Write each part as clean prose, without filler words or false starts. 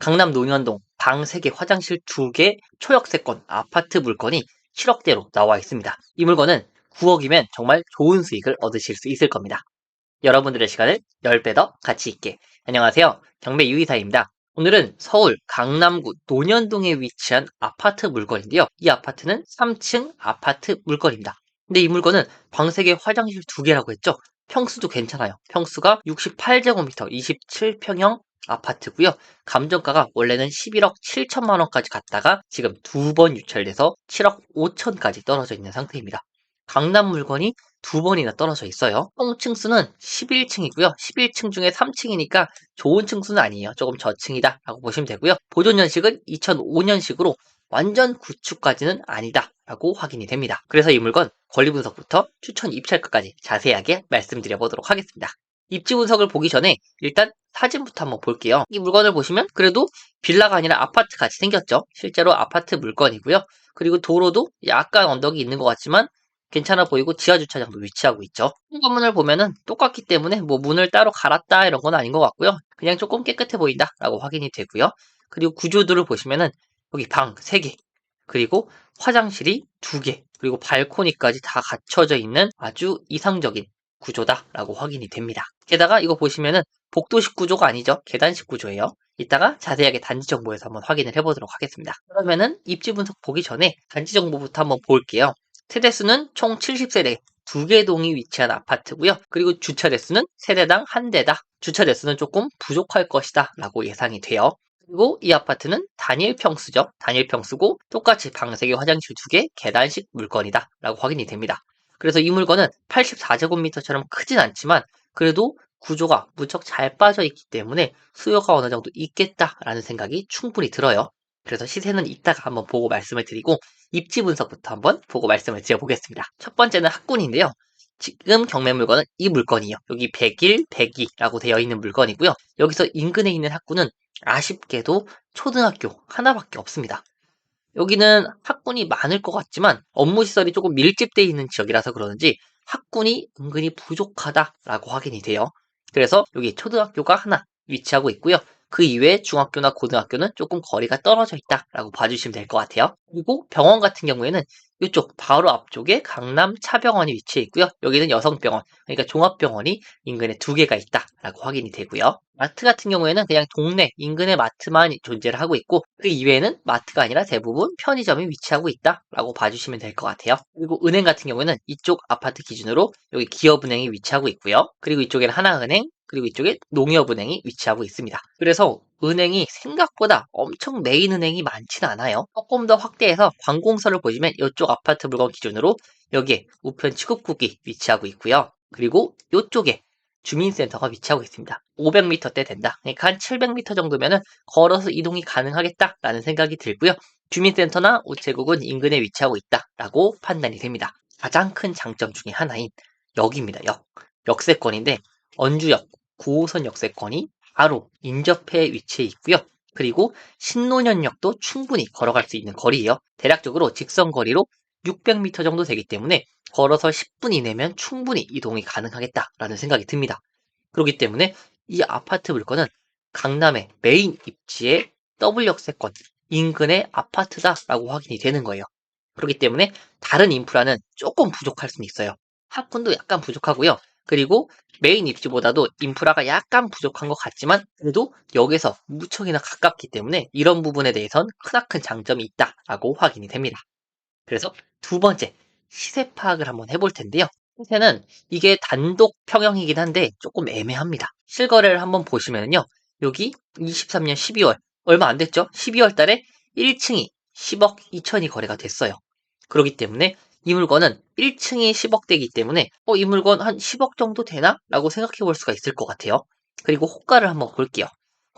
강남 논현동 방 3개, 화장실 2개, 초역세권 아파트 물건이 7억대로 나와 있습니다. 이 물건은 9억이면 정말 좋은 수익을 얻으실 수 있을 겁니다. 여러분들의 시간을 10배 더 가치 있게. 안녕하세요. 경매 유이사입니다. 오늘은 서울 강남구 논현동에 위치한 아파트 물건인데요. 이 아파트는 3층 아파트 물건입니다. 근데 이 물건은 방 3개, 화장실 2개라고 했죠? 평수도 괜찮아요. 평수가 68제곱미터 27평형 아파트고요. 감정가가 원래는 11억 7천만 원까지 갔다가 지금 2번 유찰돼서 7억 5천까지 떨어져 있는 상태입니다. 강남 물건이 2번이나 떨어져 있어요. 총 층수는 11층이고요. 11층 중에 3층이니까 좋은 층수는 아니에요. 조금 저층이다 라고 보시면 되고요. 보존 연식은 2005년식으로 완전 구축까지는 아니다 라고 확인이 됩니다. 그래서 이 물건 권리 분석부터 추천 입찰가까지 자세하게 말씀드려 보도록 하겠습니다. 입지 분석을 보기 전에 일단 사진부터 한번 볼게요. 이 물건을 보시면 그래도 빌라가 아니라 아파트 같이 생겼죠. 실제로 아파트 물건이고요. 그리고 도로도 약간 언덕이 있는 것 같지만 괜찮아 보이고 지하주차장도 위치하고 있죠. 현관문을 보면은 똑같기 때문에 뭐 문을 따로 갈았다 이런 건 아닌 것 같고요. 그냥 조금 깨끗해 보인다 라고 확인이 되고요. 그리고 구조들을 보시면은 여기 방 3개, 그리고 화장실이 2개, 그리고 발코니까지 다 갖춰져 있는 아주 이상적인 구조다라고 확인이 됩니다. 게다가 이거 보시면은 복도식 구조가 아니죠. 계단식 구조예요. 이따가 자세하게 단지 정보에서 한번 확인을 해보도록 하겠습니다. 그러면은 입지 분석 보기 전에 단지 정보부터 한번 볼게요. 세대수는 총 70세대, 2개 동이 위치한 아파트고요. 그리고 주차 대수는 세대당 1대다. 주차 대수는 조금 부족할 것이다 라고 예상이 돼요. 그리고 이 아파트는 단일 평수죠. 단일 평수고 똑같이 방 3개, 화장실 2개, 계단식 물건이다 라고 확인이 됩니다. 그래서 이 물건은 84제곱미터처럼 크진 않지만 그래도 구조가 무척 잘 빠져 있기 때문에 수요가 어느 정도 있겠다라는 생각이 충분히 들어요. 그래서 시세는 이따가 한번 보고 말씀을 드리고 입지 분석부터 한번 보고 말씀을 드려보겠습니다. 첫 번째는 학군인데요. 지금 경매 물건은 이 물건이에요. 여기 101, 102라고 되어 있는 물건이고요. 여기서 인근에 있는 학군은 아쉽게도 초등학교 하나밖에 없습니다. 여기는 학군이 많을 것 같지만 업무 시설이 조금 밀집되어 있는 지역이라서 그러는지 학군이 은근히 부족하다라고 확인이 돼요. 그래서 여기 초등학교가 하나 위치하고 있고요. 그 이외에 중학교나 고등학교는 조금 거리가 떨어져 있다라고 봐주시면 될 것 같아요. 그리고 병원 같은 경우에는 이쪽 바로 앞쪽에 강남 차병원이 위치해 있고요. 여기는 여성병원, 그러니까 종합병원이 인근에 2개가 있다라고 확인이 되고요. 마트 같은 경우에는 그냥 동네 인근의 마트만 존재를 하고 있고 그 이외에는 마트가 아니라 대부분 편의점이 위치하고 있다라고 봐주시면 될 것 같아요. 그리고 은행 같은 경우에는 이쪽 아파트 기준으로 여기 기업은행이 위치하고 있고요. 그리고 이쪽에는 하나은행, 그리고 이쪽에 농협은행이 위치하고 있습니다. 그래서 은행이 생각보다 엄청 메인 은행이 많지는 않아요. 조금 더 확대해서 관공서를 보시면 이쪽 아파트 물건 기준으로 여기에 우편 취급국이 위치하고 있고요. 그리고 이쪽에 주민센터가 위치하고 있습니다. 500m대 된다. 그러니까 한 700m 정도면은 걸어서 이동이 가능하겠다라는 생각이 들고요. 주민센터나 우체국은 인근에 위치하고 있다라고 판단이 됩니다. 가장 큰 장점 중에 하나인 역입니다. 역세권인데 언주역 9호선 역세권이 바로 인접해 위치해 있고요. 그리고 신논현역도 충분히 걸어갈 수 있는 거리예요. 대략적으로 직선 거리로 600m 정도 되기 때문에 걸어서 10분 이내면 충분히 이동이 가능하겠다라는 생각이 듭니다. 그렇기 때문에 이 아파트 물건은 강남의 메인 입지의 더블 역세권 인근의 아파트다라고 확인이 되는 거예요. 그렇기 때문에 다른 인프라는 조금 부족할 수는 있어요. 학군도 약간 부족하고요. 그리고 메인 입지보다도 인프라가 약간 부족한 것 같지만 그래도 역에서 무척이나 가깝기 때문에 이런 부분에 대해선 크나큰 장점이 있다라고 확인이 됩니다. 그래서 두 번째, 시세 파악을 한번 해볼 텐데요. 시세는 이게 단독 평형이긴 한데 조금 애매합니다. 실거래를 한번 보시면요. 여기 23년 12월, 얼마 안 됐죠? 12월 달에 1층이 10억 2천이 거래가 됐어요. 그렇기 때문에 이 물건은 1층이 10억대이기 때문에 이 물건 한 10억 정도 되나? 라고 생각해 볼 수가 있을 것 같아요. 그리고 호가를 한번 볼게요.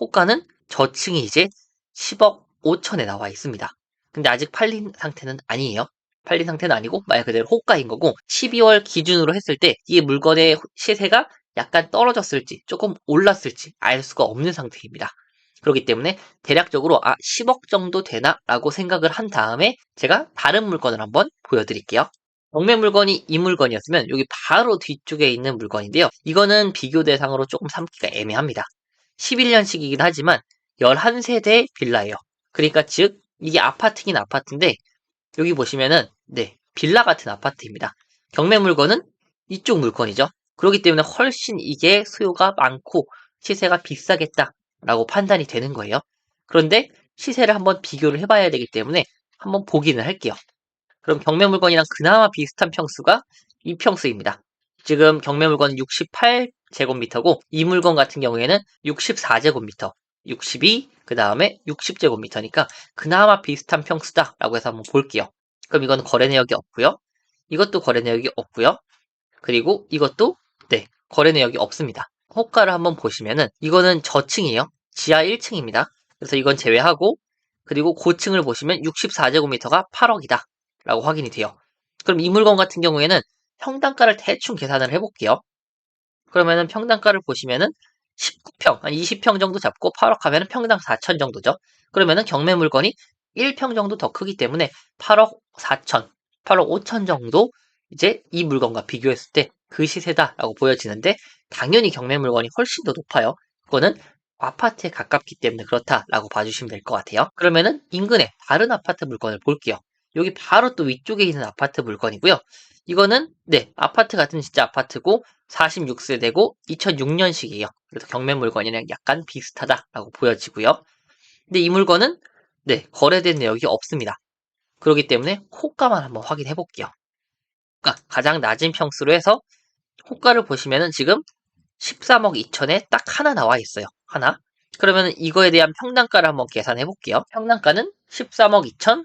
호가는 저층이 이제 10억 5천에 나와 있습니다. 근데 아직 팔린 상태는 아니에요. 팔린 상태는 아니고 말 그대로 호가인 거고 12월 기준으로 했을 때 이 물건의 시세가 약간 떨어졌을지 조금 올랐을지 알 수가 없는 상태입니다. 그렇기 때문에 대략적으로 10억 정도 되나? 라고 생각을 한 다음에 제가 다른 물건을 한번 보여드릴게요. 경매 물건이 이 물건이었으면 여기 바로 뒤쪽에 있는 물건인데요. 이거는 비교 대상으로 조금 삼기가 애매합니다. 11년식이긴 하지만 11세대 빌라예요. 그러니까 즉 이게 아파트긴 아파트인데 여기 보시면은 네, 빌라 같은 아파트입니다. 경매 물건은 이쪽 물건이죠. 그렇기 때문에 훨씬 이게 수요가 많고 시세가 비싸겠다라고 판단이 되는 거예요. 그런데 시세를 한번 비교를 해봐야 되기 때문에 한번 보기는 할게요. 그럼 경매 물건이랑 그나마 비슷한 평수가 이 평수입니다. 지금 경매 물건은 68제곱미터고 이 물건 같은 경우에는 64제곱미터, 62, 그 다음에 60제곱미터니까 그나마 비슷한 평수다라고 해서 한번 볼게요. 그럼 이건 거래 내역이 없고요. 이것도 거래 내역이 없고요. 그리고 이것도 네, 거래 내역이 없습니다. 호가를 한번 보시면은 이거는 저층이에요. 지하 1층입니다. 그래서 이건 제외하고 그리고 고층을 보시면 64제곱미터가 8억이다 라고 확인이 돼요. 그럼 이 물건 같은 경우에는 평당가를 대충 계산을 해볼게요. 그러면은 평당가를 보시면은 19평, 한 20평 정도 잡고 8억 하면은 평당 4천 정도죠. 그러면은 경매 물건이 1평 정도 더 크기 때문에 8억 4천, 8억 5천 정도 이제 이 물건과 비교했을 때 그 시세다라고 보여지는데 당연히 경매 물건이 훨씬 더 높아요. 그거는 아파트에 가깝기 때문에 그렇다라고 봐주시면 될 것 같아요. 그러면은 인근에 다른 아파트 물건을 볼게요. 여기 바로 또 위쪽에 있는 아파트 물건이고요. 이거는 네, 아파트 같은 진짜 아파트고 46세대고 2006년식이에요. 그래서 경매 물건이랑 약간 비슷하다라고 보여지고요. 근데 이 물건은 네, 거래된 내역이 없습니다. 그렇기 때문에 호가만 한번 확인해 볼게요. 그러니까 가장 낮은 평수로 해서 호가를 보시면은 지금 13억 2천에 딱 하나 나와 있어요. 하나. 그러면 이거에 대한 평당가를 한번 계산해 볼게요. 평당가는 13억 2천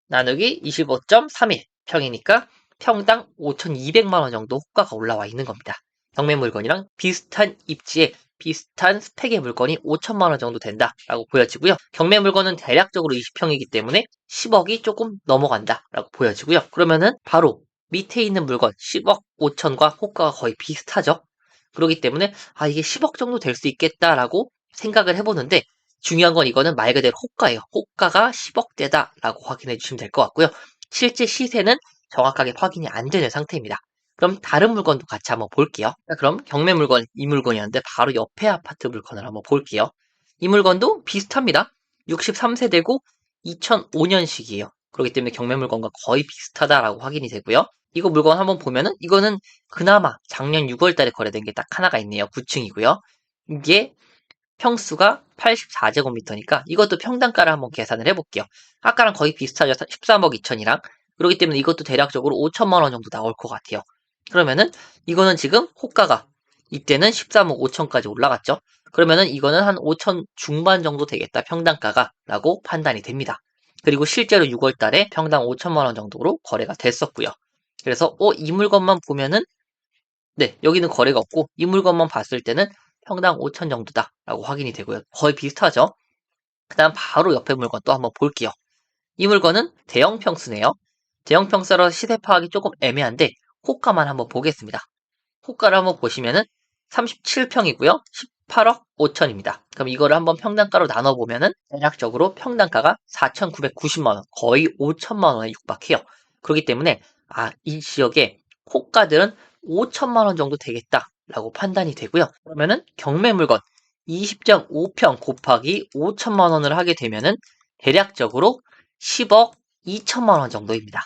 나누기 25.31 평이니까 평당 5,200만 원 정도 호가가 올라와 있는 겁니다. 경매 물건이랑 비슷한 입지에 비슷한 스펙의 물건이 5천만 원 정도 된다라고 보여지고요. 경매 물건은 대략적으로 20평이기 때문에 10억이 조금 넘어간다라고 보여지고요. 그러면은 바로 밑에 있는 물건 10억 5천과 호가가 거의 비슷하죠. 그렇기 때문에 아 이게 10억 정도 될 수 있겠다라고 생각을 해보는데 중요한 건 이거는 말 그대로 호가예요. 호가가 10억대다라고 확인해 주시면 될 것 같고요. 실제 시세는 정확하게 확인이 안 되는 상태입니다. 그럼 다른 물건도 같이 한번 볼게요. 자, 그럼 경매 물건, 이 물건이었는데 바로 옆에 아파트 물건을 한번 볼게요. 이 물건도 비슷합니다. 63세대고 2005년식이에요. 그렇기 때문에 경매 물건과 거의 비슷하다라고 확인이 되고요. 이거 물건 한번 보면은 이거는 그나마 작년 6월 달에 거래된 게 딱 하나가 있네요. 9층이고요. 이게 평수가 84제곱미터니까 이것도 평당가를 한번 계산을 해볼게요. 아까랑 거의 비슷하죠. 13억 2천이랑. 그렇기 때문에 이것도 대략적으로 5천만 원 정도 나올 것 같아요. 그러면은 이거는 지금 호가가 이때는 13억 5천까지 올라갔죠. 그러면은 이거는 한 5천 중반 정도 되겠다. 평당가가 라고 판단이 됩니다. 그리고 실제로 6월 달에 평당 5천만 원 정도로 거래가 됐었고요. 그래서 이 물건만 보면은 네, 여기는 거래가 없고 이 물건만 봤을 때는 평당 5천 정도다라고 확인이 되고요. 거의 비슷하죠? 그 다음 바로 옆에 물건 또 한번 볼게요. 이 물건은 대형 평수네요. 대형 평수라서 시세 파악이 조금 애매한데 호가만 한번 보겠습니다. 호가를 한번 보시면은 37평이고요. 18억 5천입니다. 그럼 이거를 한번 평당가로 나눠보면은 대략적으로 평당가가 4,990만 원, 거의 5천만 원에 육박해요. 그렇기 때문에 이 지역에 호가들은 5천만 원 정도 되겠다라고 판단이 되고요. 그러면은 경매 물건 20.5평 곱하기 5천만 원을 하게 되면은 대략적으로 10억 2천만 원 정도입니다.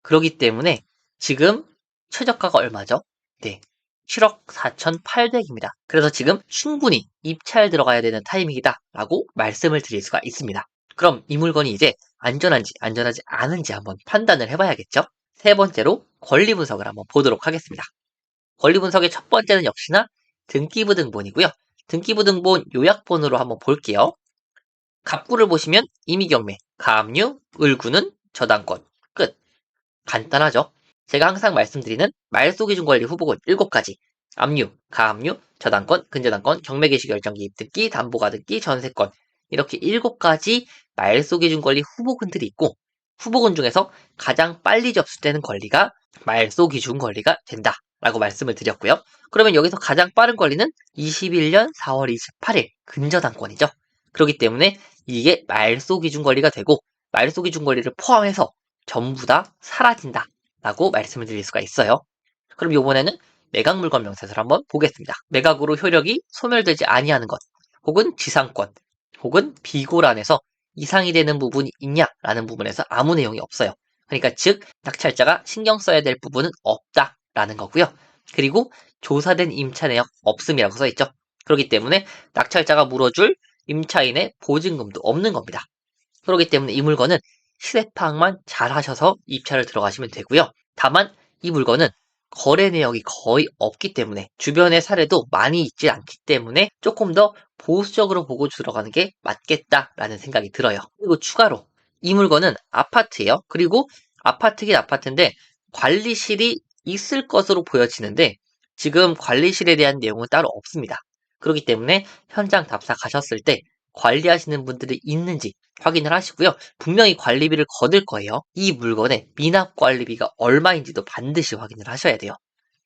그렇기 때문에 지금 최저가가 얼마죠? 네. 7억 4,800입니다. 그래서 지금 충분히 입찰 들어가야 되는 타이밍이다 라고 말씀을 드릴 수가 있습니다. 그럼 이 물건이 이제 안전한지 안전하지 않은지 한번 판단을 해봐야겠죠? 세 번째로 권리 분석을 한번 보도록 하겠습니다. 권리 분석의 첫 번째는 역시나 등기부 등본이고요. 등기부 등본 요약본으로 한번 볼게요. 갑구를 보시면 임의경매, 가압류, 을구는 저당권, 끝. 간단하죠? 제가 항상 말씀드리는 말소기준관리 후보군 7가지 압류, 가압류, 저당권, 근저당권, 경매개시 결정기 입등기, 담보가등기, 전세권 이렇게 7가지 말소기준관리 후보군들이 있고 후보군 중에서 가장 빨리 접수되는 권리가 말소기준권리가 된다 라고 말씀을 드렸고요. 그러면 여기서 가장 빠른 권리는 21년 4월 28일 근저당권이죠. 그렇기 때문에 이게 말소기준권리가 되고 말소기준권리를 포함해서 전부 다 사라진다 라고 말씀을 드릴 수가 있어요. 그럼 이번에는 매각물건 명세서를 한번 보겠습니다. 매각으로 효력이 소멸되지 아니하는 것 혹은 지상권 혹은 비고란에서 이상이 되는 부분이 있냐라는 부분에서 아무 내용이 없어요. 그러니까 즉 낙찰자가 신경 써야 될 부분은 없다라는 거고요. 그리고 조사된 임차 내역 없음이라고 써 있죠. 그렇기 때문에 낙찰자가 물어줄 임차인의 보증금도 없는 겁니다. 그렇기 때문에 이 물건은 시세 파악만 잘 하셔서 입찰을 들어가시면 되고요. 다만 이 물건은 거래 내역이 거의 없기 때문에 주변의 사례도 많이 있지 않기 때문에 조금 더 보수적으로 보고 들어가는 게 맞겠다라는 생각이 들어요. 그리고 추가로 이 물건은 아파트예요. 그리고 아파트긴 아파트인데 관리실이 있을 것으로 보여지는데 지금 관리실에 대한 내용은 따로 없습니다. 그렇기 때문에 현장 답사 가셨을 때 관리하시는 분들이 있는지 확인을 하시고요. 분명히 관리비를 거둘 거예요. 이 물건의 미납 관리비가 얼마인지도 반드시 확인을 하셔야 돼요.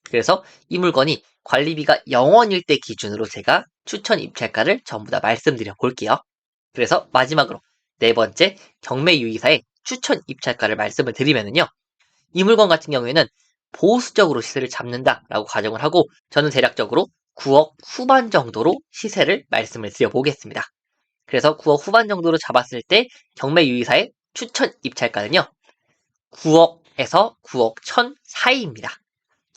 그래서 이 물건이 관리비가 0원일 때 기준으로 제가 추천 입찰가를 전부 다 말씀드려 볼게요. 그래서 마지막으로 네 번째 경매 유의사의 추천 입찰가를 말씀을 드리면요. 이 물건 같은 경우에는 보수적으로 시세를 잡는다라고 가정을 하고 저는 대략적으로 9억 후반 정도로 시세를 말씀을 드려보겠습니다. 그래서 9억 후반 정도로 잡았을 때 경매 유의사의 추천 입찰가는요. 9억에서 9억 1천 사이입니다.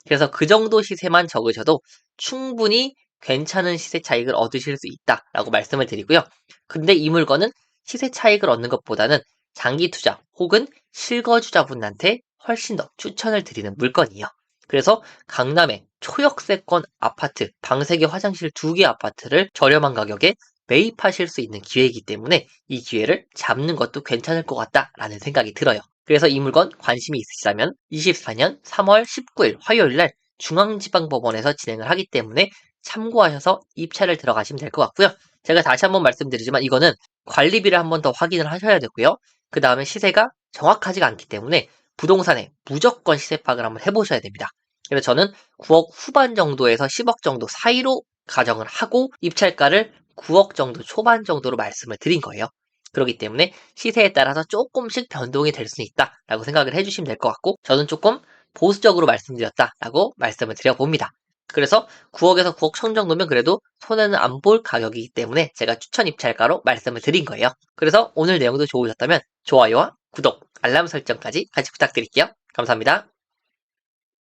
그래서 그 정도 시세만 적으셔도 충분히 괜찮은 시세 차익을 얻으실 수 있다라고 말씀을 드리고요. 근데 이 물건은 시세 차익을 얻는 것보다는 장기 투자 혹은 실거주자분한테 훨씬 더 추천을 드리는 물건이에요. 그래서 강남의 초역세권 아파트, 방 3개, 화장실 2개 아파트를 저렴한 가격에 매입하실 수 있는 기회이기 때문에 이 기회를 잡는 것도 괜찮을 것 같다라는 생각이 들어요. 그래서 이 물건 관심이 있으시다면 24년 3월 19일 화요일날 중앙지방법원에서 진행을 하기 때문에 참고하셔서 입찰을 들어가시면 될 것 같고요. 제가 다시 한번 말씀드리지만 이거는 관리비를 한번 더 확인을 하셔야 되고요. 그 다음에 시세가 정확하지가 않기 때문에 부동산에 무조건 시세 파악을 한번 해보셔야 됩니다. 그래서 저는 9억 후반 정도에서 10억 정도 사이로 가정을 하고 입찰가를 9억 정도 초반 정도로 말씀을 드린 거예요. 그렇기 때문에 시세에 따라서 조금씩 변동이 될 수 있다라고 생각을 해주시면 될 것 같고 저는 조금 보수적으로 말씀드렸다라고 말씀을 드려봅니다. 그래서 9억에서 9억 천 정도면 그래도 손해는 안 볼 가격이기 때문에 제가 추천 입찰가로 말씀을 드린 거예요. 그래서 오늘 내용도 좋으셨다면 좋아요와 구독, 알람 설정까지 같이 부탁드릴게요. 감사합니다.